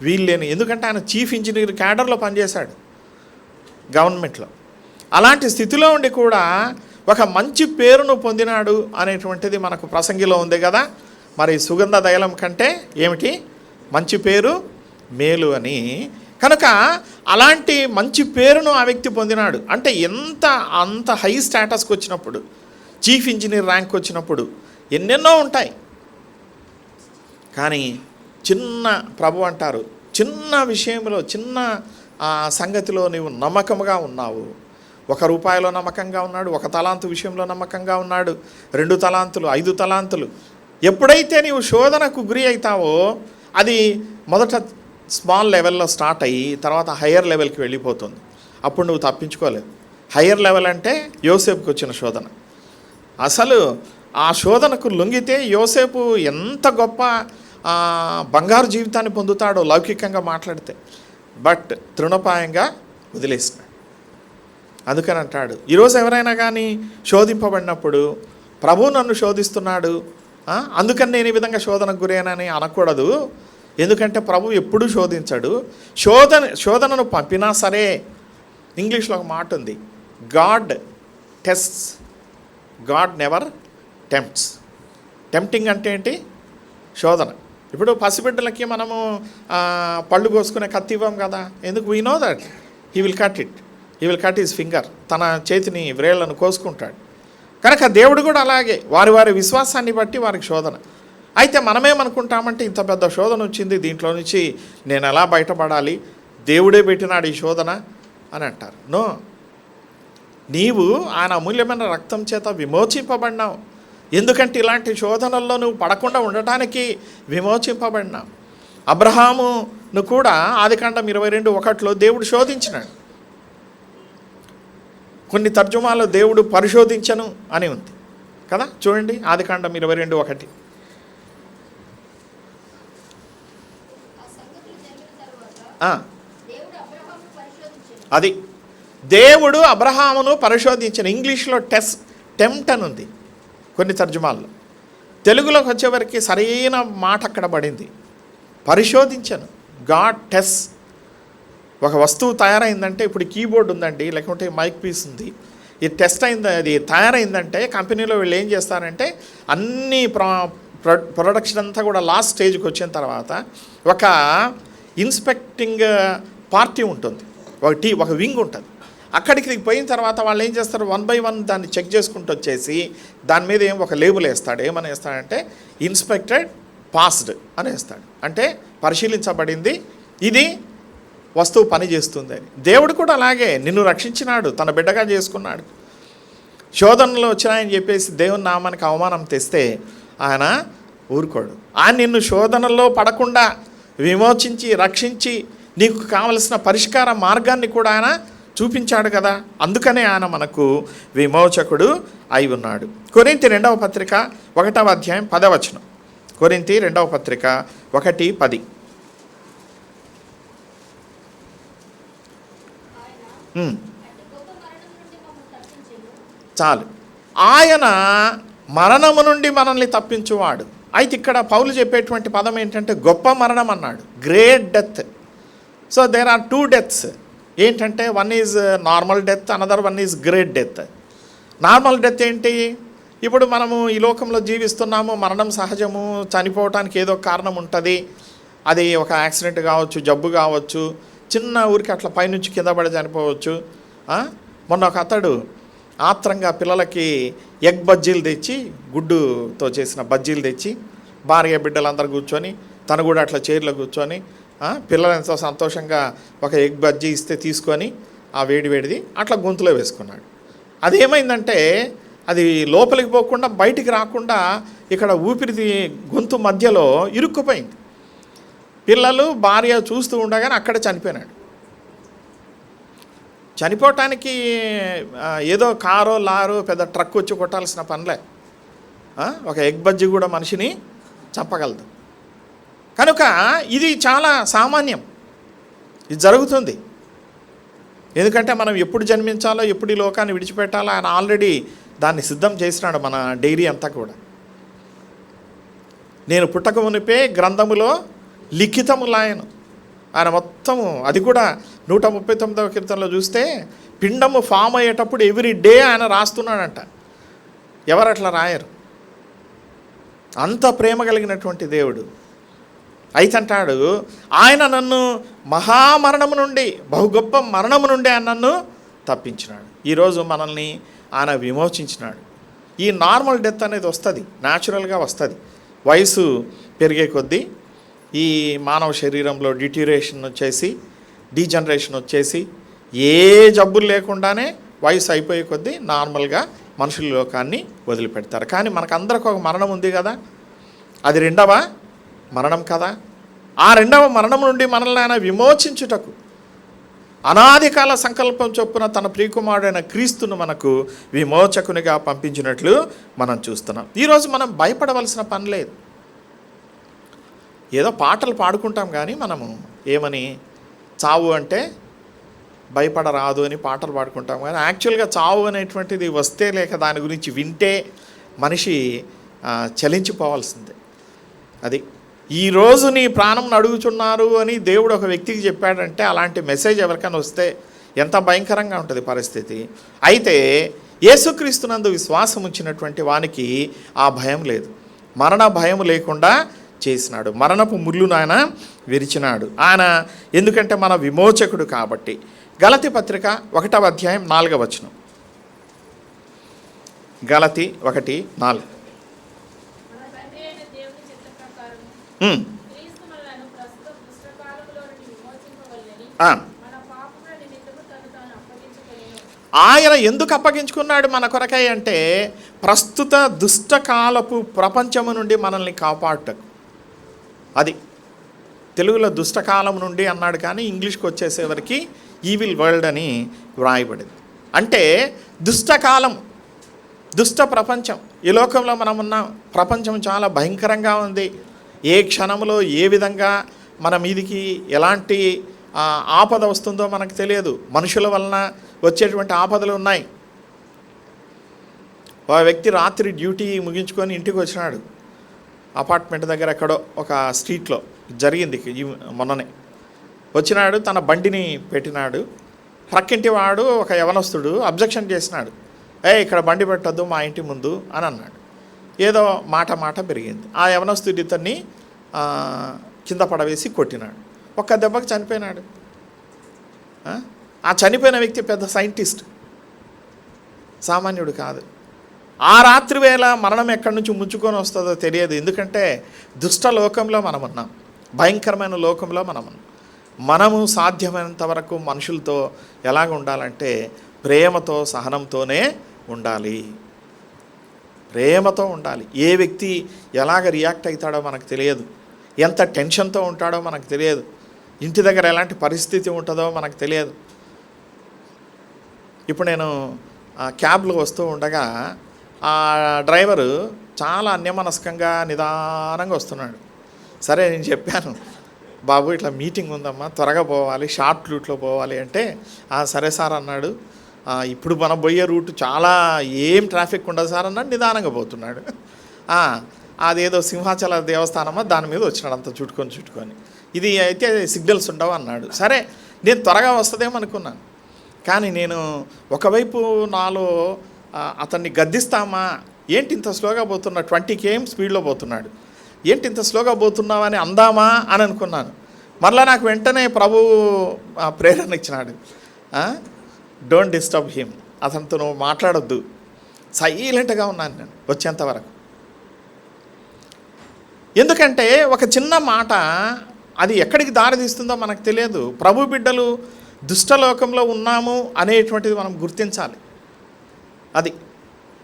వీల్లేని, ఎందుకంటే ఆయన చీఫ్ ఇంజనీర్ క్యాడర్లో పనిచేశాడు గవర్నమెంట్లో. అలాంటి స్థితిలో ఉండి కూడా ఒక మంచి పేరును పొందినాడు అనేటువంటిది మనకు ప్రసంగిలో ఉంది కదా. మరి సుగంధ దైలం కంటే ఏమిటి మంచి పేరు మేలు అని. కనుక అలాంటి మంచి పేరును ఆ వ్యక్తి పొందినాడు. అంటే అంత హై స్టేటస్కి వచ్చినప్పుడు, చీఫ్ ఇంజనీర్ ర్యాంక్ వచ్చినప్పుడు ఎన్నెన్నో ఉంటాయి. కానీ చిన్న ప్రభు అంటారు, చిన్న విషయంలో, చిన్న సంగతిలో నీవు నమ్మకముగా ఉన్నావు. 1 రూపాయలో నమ్మకంగా ఉన్నాడు, 1 తలాంతు విషయంలో నమ్మకంగా ఉన్నాడు, 2 తలాంతులు, 5 తలాంతులు. ఎప్పుడైతే నీవు శోధనకు గురి అవుతావో అది మొదట స్మాల్ లెవెల్లో స్టార్ట్ అయ్యి తర్వాత హయ్యర్ లెవెల్కి వెళ్ళిపోతుంది. అప్పుడు నువ్వు తప్పించుకోలేవు. హయ్యర్ లెవెల్ అంటే యోసేపుకి వచ్చిన శోధన. అసలు ఆ శోధనకు లొంగితే యోసేపు ఎంత గొప్ప బంగారు జీవితాన్ని పొందుతాడో లౌకికంగా మాట్లాడితే, బట్ తృణపాయంగా వదిలేసినాడు. అందుకని అంటాడు, ఈరోజు ఎవరైనా కానీ శోధింపబడినప్పుడు, ప్రభు నన్ను శోధిస్తున్నాడు, అందుకని నేను ఈ విధంగా శోధనకు గురైనని అనకూడదు. ఎందుకంటే ప్రభు ఎప్పుడూ శోధించాడు. శోధనను పంపినా సరే, ఇంగ్లీష్లో ఒక మాట ఉంది, God tests, God never tempts. Tempting అంటే ఏంటి? శోధన. ఇప్పుడు పసిబిడ్డలకి మనము పళ్ళు కోసుకునే కత్తి ఇవ్వం కదా. ఎందుకు? We know that he will cut his finger. తన చేతిని వ్రేళ్లను కోసుకుంటాడు. కనుక దేవుడు కూడా అలాగే వారి విశ్వాసాన్ని బట్టి వారికి శోధన. అయితే మనమేమనుకుంటామంటే ఇంత పెద్ద శోధన వచ్చింది, దీంట్లో నుంచి నేను ఎలా బయటపడాలి, దేవుడే పెట్టినాడు ఈ శోధన అని అంటారు. నో, నీవు ఆయన అమూల్యమైన రక్తం చేత విమోచింపబడినావు. ఎందుకంటే ఇలాంటి శోధనల్లో నువ్వు పడకుండా ఉండటానికి విమోచింపబడినావు. అబ్రహామును కూడా ఆదికాండం 22:1 దేవుడు శోధించినాడు. కొన్ని తర్జుమాలో దేవుడు పరిశోధించను అని ఉంది కదా. చూడండి, ఆదికాండం 22:1. అది దేవుడు అబ్రహామును పరిశోధించిన. ఇంగ్లీష్లో టెంప్ట్ అని ఉంది కొన్ని తర్జుమాల్లో. తెలుగులోకి వచ్చేవరకు సరైన మాట అక్కడ పడింది, పరిశోధించను. God test. ఒక వస్తువు తయారైందంటే, ఇప్పుడు కీబోర్డ్ ఉందండి, లేకుంటే మైక్ పీస్ ఉంది, ఇది టెస్ట్ అయింది, అది తయారైందంటే కంపెనీలో వీళ్ళు ఏం చేస్తారంటే అన్ని ప్రొడక్షన్ అంతా కూడా లాస్ట్ స్టేజ్కి వచ్చిన తర్వాత ఒక ఇన్స్పెక్టింగ్ పార్టీ ఉంటుంది, ఒక వింగ్ ఉంటుంది. అక్కడికి పోయిన తర్వాత వాళ్ళు ఏం చేస్తారు, 1 by 1 దాన్ని చెక్ చేసుకుంటూ వచ్చేసి దాని మీద ఒక లేబుల్ వేస్తాడు. ఏమని వేస్తాడంటే ఇన్స్పెక్టెడ్, పాస్డ్ అని వేస్తాడు. అంటే పరిశీలించబడింది, ఇది వస్తువు పని చేస్తుంది అని. దేవుడు కూడా అలాగే నిన్ను రక్షించినాడు, తన బిడ్డగా చేసుకున్నాడు. శోధనలో వచ్చినాయని చెప్పేసి దేవుని నామానికి అవమానం తెస్తే ఆయన ఊరుకోడు. ఆయన నిన్ను శోధనలో పడకుండా విమోచించి రక్షించి నీకు కావలసిన పరిష్కార మార్గాన్ని కూడా ఆయన చూపించాడు కదా. అందుకనే ఆయన మనకు విమోచకుడు అయి ఉన్నాడు. కొరింథీ 2వ పత్రిక 1వ అధ్యాయం 10వ వచనం. కొరింథీ 2వ పత్రిక 1:10. చాలు, ఆయన మరణము నుండి మనల్ని తప్పించువాడు. అయితే ఇక్కడ పౌలు చెప్పేటువంటి పదం ఏంటంటే గొప్ప మరణం అన్నాడు, great death. So there are 2 deaths. ఏంటంటే one is normal death, another one is great death. Normal death ఏంటి? ఇప్పుడు మనము ఈ లోకంలో జీవిస్తున్నాము, మరణం సహజము, చనిపోవటానికి ఏదో కారణం ఉంటుంది. అది ఒక యాక్సిడెంట్ కావచ్చు, జబ్బు కావచ్చు, చిన్న ఊరికి అట్లా పైనుంచి కింద పడి చనిపోవచ్చు. మొన్న ఒక అతడు ఆత్రంగా పిల్లలకి ఎగ్ బజ్జీలు తెచ్చి, గుడ్డుతో చేసిన బజ్జీలు తెచ్చి భార్య బిడ్డలందరూ కూర్చొని, తను కూడా అట్లా చైర్లో కూర్చొని, పిల్లలు ఎంతో సంతోషంగా ఒక ఎగ్ బజ్జీ ఇస్తే తీసుకొని ఆ వేడిది అట్లా గొంతులో వేసుకున్నాడు. అదేమైందంటే అది లోపలికి పోకుండా బయటికి రాకుండా ఇక్కడ ఊపిరి గొంతు మధ్యలో ఇరుక్కుపోయింది. పిల్లలు భార్య చూస్తూ ఉండగానే అక్కడ చనిపోయినాడు. చనిపోవటానికి ఏదో కారో లారో పెద్ద ట్రక్ వచ్చి కొట్టాల్సిన పనిలే. ఒక ఎగ్ బజ్జీ కూడా మనిషిని చంపగలదు. కనుక ఇది చాలా సామాన్యం, ఇది జరుగుతుంది. ఎందుకంటే మనం ఎప్పుడు జన్మించాలో, ఎప్పుడు ఈ లోకాన్ని విడిచిపెట్టాలో ఆయన ఆల్రెడీ దాన్ని సిద్ధం చేసినాడు. మన డైరీ అంతా కూడా నేను పుట్టక మునిపే గ్రంథములో లిఖితములాయను. ఆయన మొత్తము, అది కూడా 139వ కీర్తనలో చూస్తే పిండము ఫామ్ అయ్యేటప్పుడు ఎవ్రీ డే ఆయన రాస్తున్నాడంట. ఎవరు అట్లా రాయరు, అంత ప్రేమ కలిగినటువంటి దేవుడు. అయితే అంటాడు, ఆయన నన్ను మహామరణము నుండి, బహు గొప్ప మరణము నుండి ఆయన నన్ను తప్పించినాడు. ఈరోజు మనల్ని ఆయన విమోచించినాడు. ఈ నార్మల్ డెత్ అనేది వస్తుంది, న్యాచురల్గా వస్తుంది. వయసు పెరిగే కొద్దీ ఈ మానవ శరీరంలో డీజనరేషన్ వచ్చేసి ఏ జబ్బులు లేకుండానే వయసు అయిపోయే కొద్దీ నార్మల్గా మనుషుల లోకాన్ని వదిలిపెడతారు. కానీ మనకందరికి ఒక మరణం ఉంది కదా, అది 2వ మరణం కదా. ఆ 2వ మరణం నుండి మనల్ని ఆయన విమోచించుటకు అనాదికాల సంకల్పం చొప్పున తన ప్రియకుమారుడైన క్రీస్తును మనకు విమోచకునిగా పంపించినట్లు మనం చూస్తున్నాం. ఈరోజు మనం భయపడవలసిన పని లేదు. ఏదో పాటలు పాడుకుంటాం కానీ మనము ఏమని, చావు అంటే భయపడరాదు అని పాటలు పాడుకుంటాం. కానీ యాక్చువల్గా చావు అనేటువంటిది వస్తే లేక దాని గురించి వింటే మనిషి చలించిపోవాల్సిందే. అది ఈరోజు నీ ప్రాణం అడుగుచున్నారు అని దేవుడు ఒక వ్యక్తికి చెప్పాడంటే అలాంటి మెసేజ్ ఎవరికైనా వస్తే ఎంత భయంకరంగా ఉంటుంది పరిస్థితి. అయితే యేసుక్రీస్తునందు విశ్వాసం ఉంచినటువంటి వానికి ఆ భయం లేదు. మరణ భయం లేకుండా చేసినాడు. మరణపు ముళ్ళును ఆయన విరిచినాడు. ఆయన ఎందుకంటే మన విమోచకుడు కాబట్టి. గలతీ పత్రిక 1వ అధ్యాయం 4వ వచనం. గలతీ 1:4. ఆయన ఎందుకు అప్పగించుకున్నాడు మన కొరకై అంటే ప్రస్తుత దుష్టకాలపు ప్రపంచము నుండి మనల్ని కాపాడుటకు. అది తెలుగులో దుష్టకాలం నుండి అన్నాడు, కానీ ఇంగ్లీష్కి వచ్చేసేవరికి ఈవిల్ వరల్డ్ అని వ్రాయబడింది. అంటే దుష్టకాలం, దుష్ట ప్రపంచం. ఈ లోకంలో మనం ఉన్న ప్రపంచం చాలా భయంకరంగా ఉంది. ఏ క్షణంలో ఏ విధంగా మన మీదికి ఎలాంటి ఆపద వస్తుందో మనకు తెలియదు. మనుషుల వలన వచ్చేటువంటి ఆపదలు ఉన్నాయి. ఒక వ్యక్తి రాత్రి డ్యూటీ ముగించుకొని ఇంటికి వచ్చినాడు. అపార్ట్మెంట్ దగ్గర ఎక్కడో ఒక స్ట్రీట్లో జరిగింది మొన్ననే. వచ్చినాడు, తన బండిని పెట్టినాడు. ప్రక్కింటి వాడు ఒక యవనస్తుడు అబ్జెక్షన్ చేసినాడు. ఇక్కడ బండి పెట్టద్దు మా ఇంటి ముందు అని అన్నాడు. ఏదో మాట పెరిగింది. ఆ యవనస్తుడి ఇతన్ని కింద పడవేసి కొట్టినాడు. ఒక్క దెబ్బకి చనిపోయినాడు. ఆ చనిపోయిన వ్యక్తి పెద్ద సైంటిస్ట్, సామాన్యుడు కాదు. ఆ రాత్రి వేళ మరణం ఎక్కడి నుంచి ముంచుకొని వస్తుందో తెలియదు. ఎందుకంటే దుష్ట లోకంలో మనం ఉన్నాం, భయంకరమైన లోకంలో మనం ఉన్నాం. మనము సాధ్యమైనంత వరకు మనుషులతో ఎలాగ ఉండాలంటే ప్రేమతో, సహనంతోనే ఉండాలి. ప్రేమతో ఉండాలి. ఏ వ్యక్తి ఎలాగ రియాక్ట్ అవుతాడో మనకు తెలియదు. ఎంత టెన్షన్తో ఉంటాడో మనకు తెలియదు. ఇంటి దగ్గర ఎలాంటి పరిస్థితి ఉంటుందో మనకు తెలియదు. ఇప్పుడు నేను క్యాబ్లో వస్తూ ఉండగా ఆ డ్రైవరు చాలా అన్యమనస్కంగా నిదానంగా వస్తున్నాడు. సరే నేను చెప్పాను, బాబు ఇట్లా మీటింగ్ ఉందమ్మా, త్వరగా పోవాలి, షార్ట్ రూట్లో పోవాలి అంటే సరే సార్ అన్నాడు. ఇప్పుడు మనం పోయే రూట్ చాలా ఏం ట్రాఫిక్ ఉండదు సార్ అన్నాడు. నిదానంగా పోతున్నాడు. అదేదో సింహాచల దేవస్థానమా దాని మీద వచ్చినాడు అంత చుట్టుకొని. ఇది అయితే సిగ్నల్స్ ఉండవు అన్నాడు. సరే నేను త్వరగా వస్తుందేమో అనుకున్నాను. కానీ నేను ఒకవైపు నాలో అతన్ని గద్దిస్తామా, ఏంటి ఇంత స్లోగా పోతున్నా, 20 km స్పీడ్లో పోతున్నాడు, ఏంటి ఇంత స్లోగా పోతున్నావు అని అందామా అని అనుకున్నాను. మరలా నాకు వెంటనే ప్రభు ప్రేరణ ఇచ్చినాడు, డోంట్ డిస్టర్బ్ హిమ్, అతనితో నువ్వు మాట్లాడొద్దు. సైలెంట్గా ఉన్నాను నేను వచ్చేంతవరకు. ఎందుకంటే ఒక చిన్న మాట అది ఎక్కడికి దారి తీస్తుందో మనకు తెలియదు. ప్రభు బిడ్డలు దుష్టలోకంలో ఉన్నాము అనేటువంటిది మనం గుర్తించాలి. అది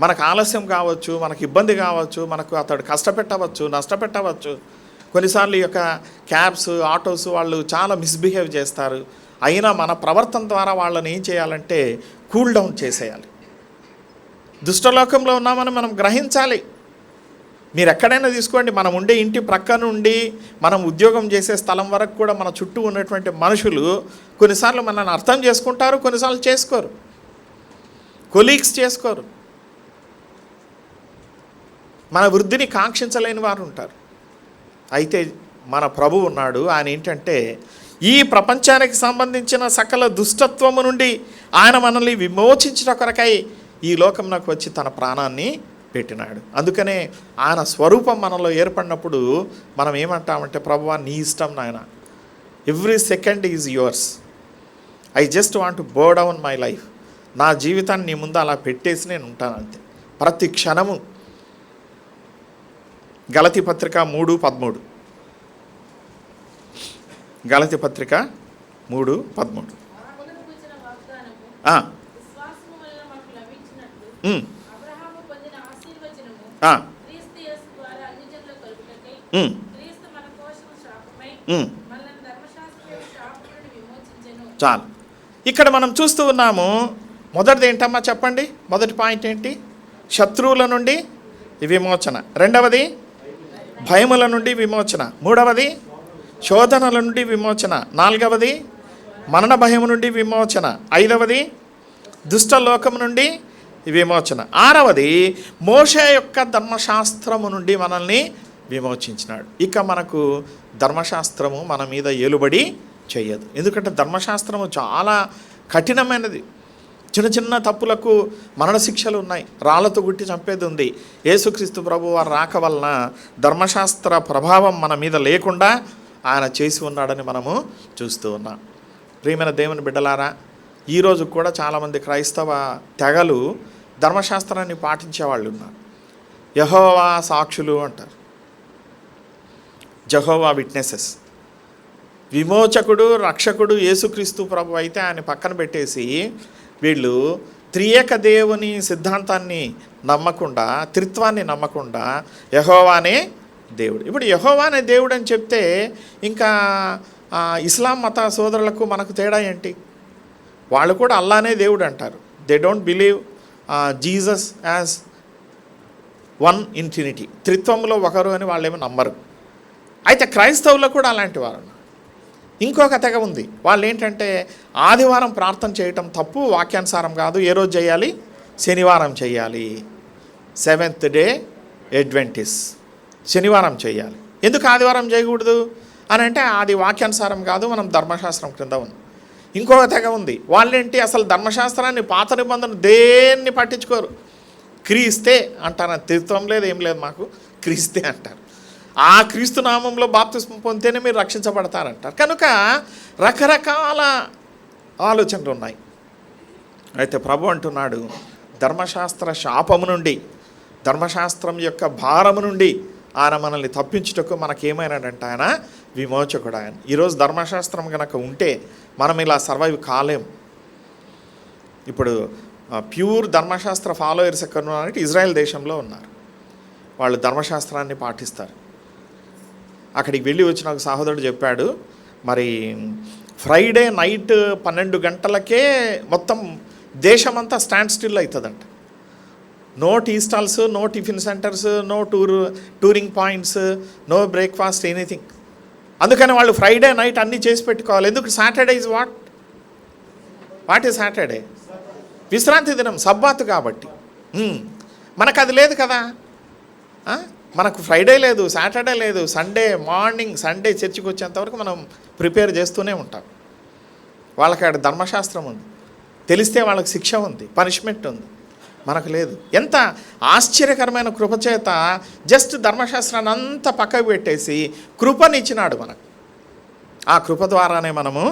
మనకు ఆలస్యం కావచ్చు, మనకు ఇబ్బంది కావచ్చు, మనకు అతడు కష్టపెట్టవచ్చు, నష్టపెట్టవచ్చు. కొన్నిసార్లు ఈ యొక్క క్యాబ్స్, ఆటోస్ వాళ్ళు చాలా మిస్బిహేవ్ చేస్తారు. అయినా మన ప్రవర్తన ద్వారా వాళ్ళని ఏం చేయాలంటే కూల్ డౌన్ చేసేయాలి. దుష్టలోకంలో ఉన్నామని మనం గ్రహించాలి. మీరు ఎక్కడైనా తీసుకోండి, మనం ఉండే ఇంటి ప్రక్క నుండి మనం ఉద్యోగం చేసే స్థలం వరకు కూడా మన చుట్టూ ఉన్నటువంటి మనుషులు కొన్నిసార్లు మనల్ని అర్థం చేసుకుంటారు, కొన్నిసార్లు చేసుకోరు. కొలీగ్స్ చేసుకోరు. మన వృద్ధిని కాంక్షించలేని వారు ఉంటారు. అయితే మన ప్రభు ఉన్నాడు. ఆయన ఏంటంటే ఈ ప్రపంచానికి సంబంధించిన సకల దుష్టత్వము నుండి ఆయన మనల్ని విమోచించిన కొరకై ఈ లోకంలోకి వచ్చి తన ప్రాణాన్ని పెట్టినాడు. అందుకనే ఆయన స్వరూపం మనలో ఏర్పడినప్పుడు మనం ఏమంటామంటే, ప్రభువా నీ ఇష్టం నాయన, every second is yours, I just want to బో డౌన్ మై లైఫ్. నా జీవితాన్ని నీ ముందు అలా పెట్టేసి నేను ఉంటాను అంతే, ప్రతి క్షణము. గలతీ పత్రిక 3:13. గలతీ పత్రిక 3:13. చాలు. ఇక్కడ మనం చూస్తూ ఉన్నాము. మొదటిది ఏంటమ్మా చెప్పండి? మొదటి పాయింట్ ఏంటి? శత్రువుల నుండి విమోచన. రెండవది భయముల నుండి విమోచన. మూడవది శోధనల నుండి విమోచన. నాలుగవది మరణ భయము నుండి విమోచన. ఐదవది దుష్టలోకం నుండి విమోచన. 6వది మోషే యొక్క ధర్మశాస్త్రము నుండి మనల్ని విమోచించినాడు. ఇక మనకు ధర్మశాస్త్రము మన మీద ఏలుబడి చేయదు. ఎందుకంటే ధర్మశాస్త్రము చాలా కఠినమైనది. చిన్న చిన్న తప్పులకు మరణశిక్షలు ఉన్నాయి, రాళ్లతో గుట్టి చంపేది ఉంది. యేసుక్రీస్తు ప్రభు వారు రాక వలన ధర్మశాస్త్ర ప్రభావం మన మీద లేకుండా ఆయన చేసి ఉన్నాడని మనము చూస్తూ ఉన్నాం. ప్రియమైన దేవుని బిడ్డలారా, ఈరోజు కూడా చాలామంది క్రైస్తవ తెగలు ధర్మశాస్త్రాన్ని పాటించేవాళ్ళు ఉన్నారు. యెహోవా సాక్షులు అంటారు, జెహోవా విట్నెసెస్. విమోచకుడు రక్షకుడు యేసుక్రీస్తు ప్రభు అయితే ఆయన పక్కన పెట్టేసి వీళ్ళు త్రియేక దేవుని సిద్ధాంతాన్ని నమ్మకుండా, త్రిత్వాన్ని నమ్మకుండా యెహోవానే దేవుడు. ఇప్పుడు యెహోవానే దేవుడు అని చెప్తే ఇంకా ఇస్లాం మత సోదరులకు మనకు తేడా ఏంటి? వాళ్ళు కూడా అల్లానే దేవుడు అంటారు. They don't believe Jesus as one infinity, త్రిత్వంలో ఒకరు అని వాళ్ళేమో నమ్మరు. అయితే క్రైస్తవులు కూడా అలాంటి వారు. ఇంకొక తెగ ఉంది, వాళ్ళు ఏంటంటే ఆదివారం ప్రార్థన చేయటం తప్పు, వాక్యానుసారం కాదు. ఏ రోజు చేయాలి? శనివారం చేయాలి. 7th డే అడ్వెంటిస్, శనివారం చేయాలి. ఎందుకు ఆదివారం చేయకూడదు అని అంటే అది వాక్యానుసారం కాదు, మనం ధర్మశాస్త్రం క్రింద ఉంది. ఇంకొక తెగ ఉంది, వాళ్ళేంటి అసలు ధర్మశాస్త్రాన్ని పాత నిబంధన దేన్ని పట్టించుకోరు. క్రీస్తే అంటారు, తీర్థం లేదు ఏం లేదు మాకు, క్రీస్తే అంటారు. ఆ క్రీస్తు నామంలో బాప్తిస్మం పొందితేనే మీరు రక్షించబడతారంటారు. కనుక రకరకాల ఆలోచనలు ఉన్నాయి. అయితే ప్రభు అంటున్నాడు, ధర్మశాస్త్ర శాపము నుండి, ధర్మశాస్త్రం యొక్క భారము నుండి ఆయన మనల్ని తప్పించుటకు మనకేమైనాడంటే ఆయన విమోచకుడు. ఆయన ఈరోజు ధర్మశాస్త్రం కనుక ఉంటే మనం ఇలా సర్వైవ్ కాలేం. ఇప్పుడు ప్యూర్ ధర్మశాస్త్ర ఫాలోయర్స్ ఎక్కడ ఉన్నారంటే ఇజ్రాయెల్ దేశంలో ఉన్నారు. వాళ్ళు ధర్మశాస్త్రాన్ని పాటిస్తారు. అక్కడికి వెళ్ళి వచ్చిన ఒక సహోదరుడు చెప్పాడు, మరి ఫ్రైడే నైట్ 12 గంటలకే మొత్తం దేశమంతా స్టాండ్ స్టిల్ అవుతుందంట. No tea stalls, no tiffin centres, no touring points, no breakfast, anything. అందుకని వాళ్ళు ఫ్రైడే నైట్ అన్నీ చేసి పెట్టుకోవాలి. ఎందుకు? Saturday is what is Saturday? విశ్రాంతి దినం, సబ్బాత్ కాబట్టి. మనకు అది లేదు కదా. మనకు ఫ్రైడే లేదు, సాటర్డే లేదు, సండే మార్నింగ్, సండే చర్చికి వచ్చేంతవరకు మనం ప్రిపేర్ చేస్తూనే ఉంటాం. వాళ్ళకి అక్కడ ధర్మశాస్త్రం ఉంది, తెలిస్తే వాళ్ళకి శిక్ష ఉంది, పనిష్మెంట్ ఉంది. మనకు లేదు. ఎంత ఆశ్చర్యకరమైన కృపచేత జస్ట్ ధర్మశాస్త్రాన్ని అంతా పక్కకు పెట్టేసి కృపనిచ్చినాడు మనకు. ఆ కృప ద్వారానే మనము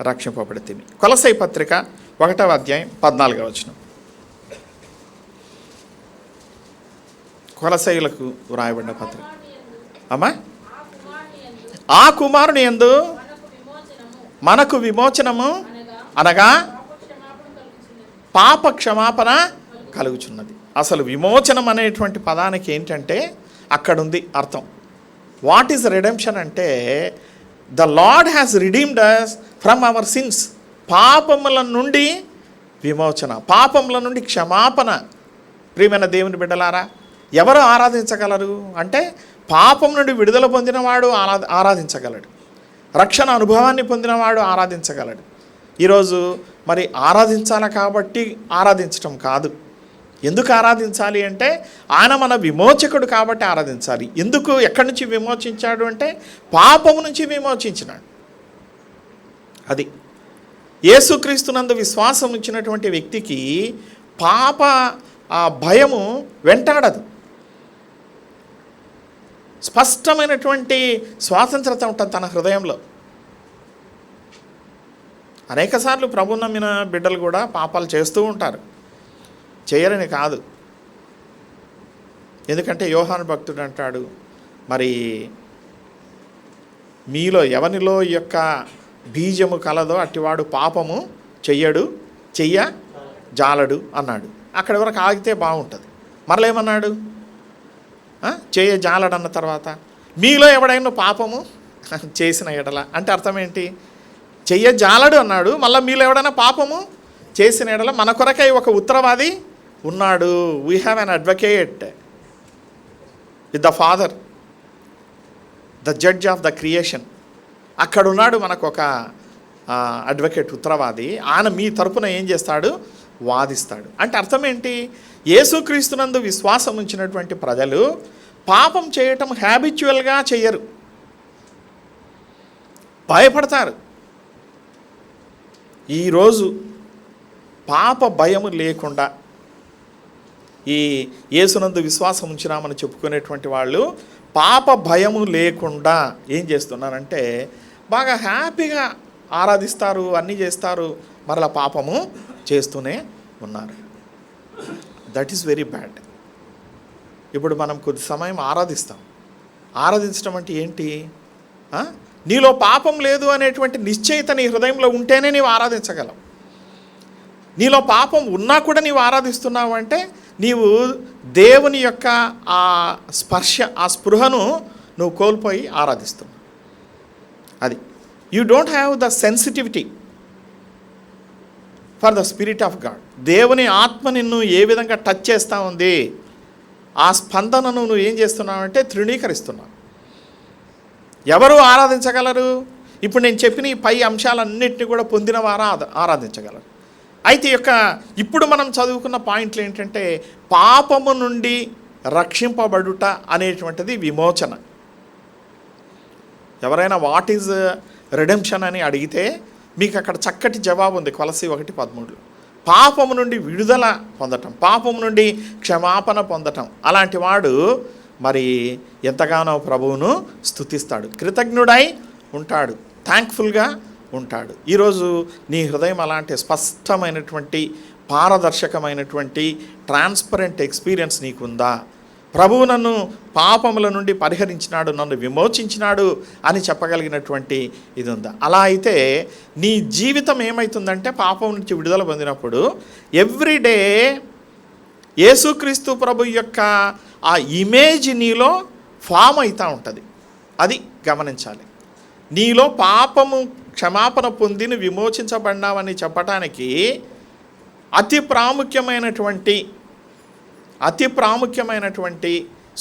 రక్షింపబడితిమి. కొలసై పత్రిక 1వ అధ్యాయం 14వ వచనం. కొలసైలకు వ్రాయబడిన పత్రిక. అమ్మా, ఆ కుమారుని యందు మనకు విమోచనము అనగా పాప క్షమాపణ కలుగుచున్నది. అసలు విమోచనం అనేటువంటి పదానికి ఏంటంటే అక్కడుంది అర్థం. వాట్ ఈజ్ రిడెంప్షన్ అంటే the lord has redeemed us from our sins. పాపముల నుండి విమోచన, పాపముల నుండి క్షమాపణ. ప్రియమైన దేవుని బిడ్డలారా, ఎవరు ఆరాధించగలరు అంటే పాపం నుండి విడుదల పొందినవాడు ఆరాధించగలడు, రక్షణ అనుభవాన్ని పొందినవాడు ఆరాధించగలడు. ఈరోజు మరి ఆరాధించాలి కాబట్టి ఆరాధించటం కాదు. ఎందుకు ఆరాధించాలి అంటే ఆయన మన విమోచకుడు కాబట్టి ఆరాధించాలి. ఎందుకు? ఎక్కడి నుంచి విమోచించాడు అంటే పాపము నుంచి విమోచించినాడు. అది యేసుక్రీస్తునందు విశ్వాసం ఉంచినటువంటి వ్యక్తికి పాప ఆ భయము వెంటాడదు. స్పష్టమైనటువంటి స్వాతంత్రత ఉంటుంది తన హృదయంలో. అనేకసార్లు ప్రభువు నమ్మిన బిడ్డలు కూడా పాపాలు చేస్తూ ఉంటారు, చేయరని కాదు. ఎందుకంటే యోహాను భక్తుడు అంటాడు, మరి మీలో ఎవరిలో ఈ యొక్క బీజము కలదో అట్టివాడు పాపము చెయ్య జాలడు అన్నాడు. అక్కడి వరకు ఆగితే బాగుంటుంది. మరలేమన్నాడు? చేయ జాలడన్న తర్వాత మీలో ఎవడైనా పాపము చేసిన ఎడల అంటే అర్థం ఏంటి? చెయ్య జాలడు అన్నాడు, మళ్ళీ మీలో ఎవడైనా పాపము చేసిన ఎడల మన కొరకై ఒక ఉత్తరవాది ఉన్నాడు. We have an advocate with the Father, the judge of the creation. అక్కడున్నాడు మనకు ఒక అడ్వకేట్, ఉత్తరవాది. ఆయన మీ తరపున ఏం చేస్తాడు? వాదిస్తాడు. అంటే అర్థం ఏంటి? యేసుక్రీస్తునందు విశ్వాసం ఉంచినటువంటి ప్రజలు పాపం చేయటం హ్యాబిచువల్గా చేయరు, భయపడతారు. ఈరోజు పాప భయము లేకుండా ఈ యేసునందు విశ్వాసం ఉంచినామని చెప్పుకునేటువంటి వాళ్ళు పాప భయము లేకుండా ఏం చేస్తున్నారంటే బాగా హ్యాపీగా ఆరాధిస్తారు, అన్నీ చేస్తారు, మరలా పాపము చేస్తూనే ఉన్నారు. That is very bad. ఇప్పుడు మనం కొద్ది సమయం ఆరాధిస్తాం. ఆరాధించడం అంటే ఏంటి? నీలో పాపం లేదు అనేటువంటి నిశ్చయిత నీ హృదయంలో ఉంటేనే నీవు ఆరాధించగలవు. నీలో పాపం ఉన్నా కూడా నీవు ఆరాధిస్తున్నావు అంటే నీవు దేవుని యొక్క ఆ స్పర్శ, ఆ స్పృహను నువ్వు కోల్పోయి ఆరాధిస్తున్నావు. అది you don't have the sensitivity for the spirit of God. దేవుని ఆత్మ నిన్ను ఏ విధంగా టచ్ చేస్తూ ఉంది, ఆ స్పందనను నువ్వు ఏం చేస్తున్నావు అంటే తృణీకరిస్తున్నావు. ఎవరు ఆరాధించగలరు? ఇప్పుడు నేను చెప్పిన ఈ పై అంశాలన్నింటినీ కూడా పొందిన వారు ఆరాధించగలరు. అయితే ఇప్పుడు మనం చదువుకున్న పాయింట్లు ఏంటంటే పాపము నుండి రక్షింపబడుట అనేటువంటిది విమోచన. ఎవరైనా వాట్ ఈజ్ రిడెంప్షన్ అని అడిగితే మీకు అక్కడ చక్కటి జవాబు ఉంది. కొలస్సీ 1:13 పాపము నుండి విడుదల పొందటం, పాపము నుండి క్షమాపణ పొందటం. అలాంటి వాడు మరి ఎంతగానో ప్రభువును స్తుతిస్తాడు, కృతజ్ఞుడై ఉంటాడు, థ్యాంక్ఫుల్గా ఉంటాడు. ఈరోజు నీ హృదయం అలాంటి స్పష్టమైనటువంటి పారదర్శకమైనటువంటి ట్రాన్స్పరెంట్ ఎక్స్పీరియన్స్ నీకుందా? ప్రభువు నన్ను పాపముల నుండి పరిహరించినాడు, నన్ను విమోచించినాడు అని చెప్పగలిగినటువంటి ఇది ఉందా? అలా అయితే నీ జీవితం ఏమవుతుందంటే పాపం నుంచి విడుదల పొందినప్పుడు ఎవ్రీడే యేసుక్రీస్తు ప్రభు యొక్క ఆ ఇమేజ్ నీలో ఫామ్ అవుతూ ఉంటుంది. అది గమనించాలి. నీలో పాపము క్షమాపణ పొంది విమోచించబడినావని చెప్పటానికి అతి ప్రాముఖ్యమైనటువంటి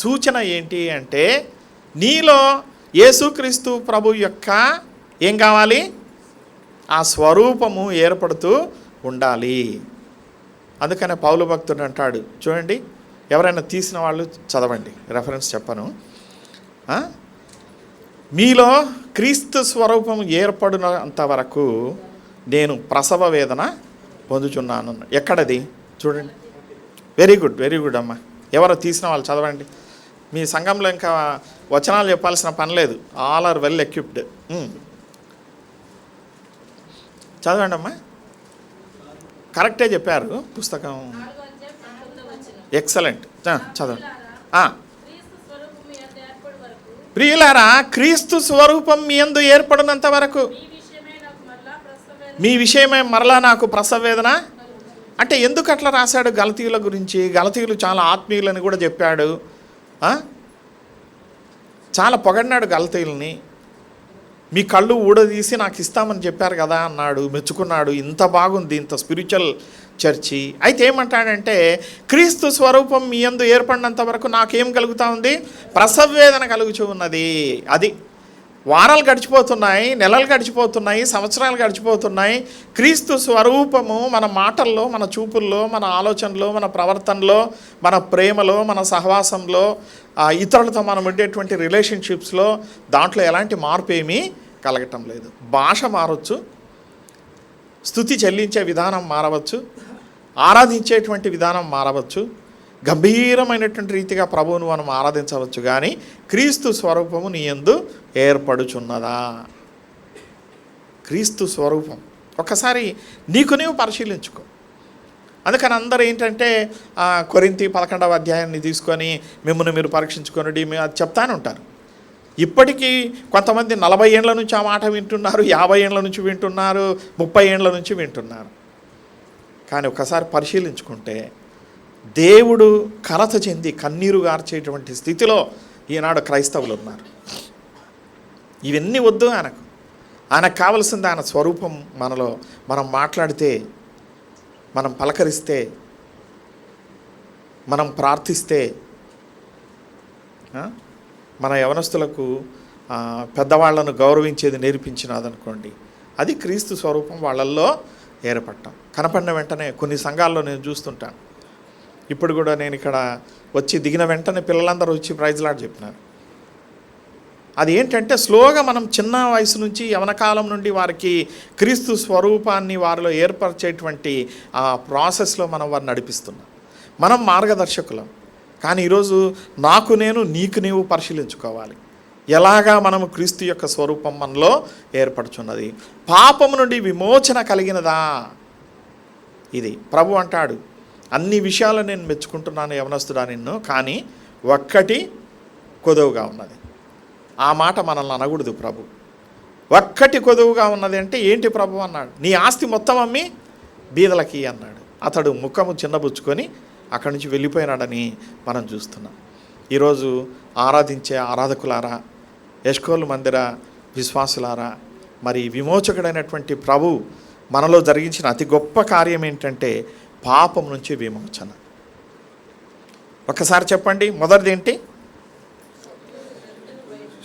సూచన ఏంటి అంటే నీలో యేసుక్రీస్తు ప్రభు యొక్క ఏం కావాలి? ఆ స్వరూపము ఏర్పడుతూ ఉండాలి. అందుకనే పౌలు భక్తుడు అంటాడు, చూడండి, ఎవరైనా తీసిన వాళ్ళు చదవండి, రెఫరెన్స్ చెప్పను. మీలో క్రీస్తు స్వరూపం ఏర్పడినంత వరకు నేను ప్రసవ వేదన పొందుచున్నాను. ఎక్కడది చూడండి. వెరీ గుడ్ అమ్మా. ఎవరో తీసిన వాళ్ళు చదవండి. మీ సంఘంలో ఇంకా వచనాలు చెప్పాల్సిన పని లేదు, ఆల్ ఆర్ వెల్ ఎక్విప్డ్. చదవండి అమ్మా. కరెక్టే చెప్పారు పుస్తకం. ఎక్సలెంట్. చదవండి. ప్రియులారా, క్రీస్తు స్వరూపం మీ యందు ఏర్పడినంత వరకు మీ విషయమే మరలా నాకు ప్రసవ వేదన. అంటే ఎందుకు అట్లా రాశాడు గలతీయుల గురించి? గలతీయులు చాలా ఆత్మీయులని కూడా చెప్పాడు, చాలా పొగడినాడు గలతీయుల్ని. మీ కళ్ళు ఊడదీసి నాకు ఇస్తామని చెప్పారు కదా అన్నాడు, మెచ్చుకున్నాడు. ఇంత బాగుంది, ఇంత స్పిరిచువల్ చర్చి. అయితే ఏమంటాడంటే క్రీస్తు స్వరూపం మీ యందు ఏర్పడినంత వరకు నాకేం కలుగుతూ ఉంది? ప్రసవ వేదన కలుగుతూ ఉన్నది. అది వారాలు గడిచిపోతున్నాయి, నెలలు గడిచిపోతున్నాయి, సంవత్సరాలు గడిచిపోతున్నాయి. క్రీస్తు స్వరూపము మన మాటల్లో, మన చూపుల్లో, మన ఆలోచనలో, మన ప్రవర్తనలో, మన ప్రేమలో, మన సహవాసంలో, ఇతరులతో మనం ఉండేటువంటి రిలేషన్షిప్స్లో దాంట్లో ఎలాంటి మార్పు ఏమీ కలగటం లేదు. భాష మారవచ్చు, స్తుతి చెల్లించే విధానం మారవచ్చు, ఆరాధించేటువంటి విధానం మారవచ్చు, గంభీరమైనటువంటి రీతిగా ప్రభువును మనం ఆరాధించవచ్చు. కానీ క్రీస్తు స్వరూపము నీ యందు ఏర్పడుచున్నదా? క్రీస్తు స్వరూపం ఒకసారి నీకు నీవు పరిశీలించుకో. అందుకని అందరూ ఏంటంటే కొరింథీ 11వ అధ్యాయాన్ని తీసుకొని మిమ్మల్ని మీరు పరీక్షించుకొని అది చెప్తానే ఉంటారు. ఇప్పటికీ కొంతమంది 40 ఏండ్ల నుంచి ఆ మాట వింటున్నారు, 50 ఏండ్ల నుంచి వింటున్నారు, 30 ఏండ్ల నుంచి వింటున్నారు. కానీ ఒకసారి పరిశీలించుకుంటే దేవుడు కలత చెంది కన్నీరు గార్చేటువంటి స్థితిలో ఈనాడు క్రైస్తవులు ఉన్నారు. ఇవన్నీ వద్దు ఆయనకు కావలసింది ఆయన స్వరూపం మనలో. మనం మాట్లాడితే, మనం పలకరిస్తే, మనం ప్రార్థిస్తే, మన యవనస్తులకు పెద్దవాళ్లను గౌరవించేది నేర్పించినదనుకోండి, అది క్రీస్తు స్వరూపం వాళ్ళల్లో ఏర్పడటం. కనపడిన వెంటనే కొన్ని సంఘాల్లో నేను చూస్తుంటాను. ఇప్పుడు కూడా నేను ఇక్కడ వచ్చి దిగిన వెంటనే పిల్లలందరూ వచ్చి ప్రైజ్ లార్డ్ చెప్పినారు. అది ఏంటంటే స్లోగా మనం చిన్న వయసు నుంచి యవన కాలం నుండి వారికి క్రీస్తు స్వరూపాన్ని వారిలో ఏర్పరిచేటువంటి ఆ ప్రాసెస్లో మనం వారిని నడిపిస్తున్నాం. మనం మార్గదర్శకులం. కానీ ఈరోజు నాకు నేను నీకు నీవు పరిశీలించుకోవాలి. ఎలాగా మనము క్రీస్తు యొక్క స్వరూపం మనలో ఏర్పడుచున్నది. పాపము నుండి విమోచన కలిగినదా. ఇది ప్రభు అంటాడు, అన్ని విషయాలు నేను మెచ్చుకుంటున్నాను యవనస్తుడా నిన్ను, కానీ ఒక్కటి కొదువుగా ఉన్నది. ఆ మాట మనల్ని అనకూడదు ప్రభు. ఒక్కటి కొదువుగా ఉన్నది అంటే ఏంటి ప్రభు అన్నాడు. నీ ఆస్తి మొత్తం అమ్మి బీదలకి అన్నాడు. అతడు ముఖము చిన్నబుచ్చుకొని అక్కడి నుంచి వెళ్ళిపోయినాడని మనం చూస్తున్నాం. ఈరోజు ఆరాధించే ఆరాధకులారా, ఎష్కోలు మందిర విశ్వాసులారా, మరి విమోచకుడైనటువంటి ప్రభు మనలో జరిగించిన అతి గొప్ప కార్యం ఏంటంటే పాపం నుంచి విమోచన. ఒకసారి చెప్పండి. మొదటిది ఏంటి?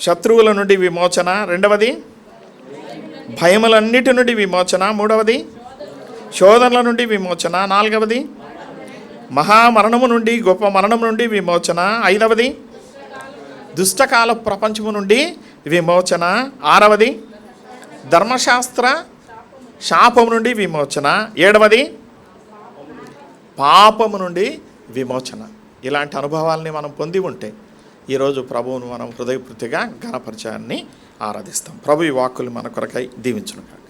శత్రువుల నుండి విమోచన. రెండవది భయములన్నిటి నుండి విమోచన. మూడవది శోధనల నుండి విమోచన. నాలుగవది మహామరణము నుండి, గొప్ప మరణం నుండి విమోచన. ఐదవది దుష్టకాల ప్రపంచము నుండి విమోచన. ఆరవది ధర్మశాస్త్ర శాపము నుండి విమోచన. ఏడవది పాపము నుండి విమోచన. ఇలాంటి అనుభవాల్ని మనం పొంది ఉంటే ఈరోజు ప్రభువును మనం హృదయపూర్తిగా ఘనపరిచయాన్ని ఆరాధిస్తాం. ప్రభు ఈ వాక్కులు మన కొరకై దీవించును.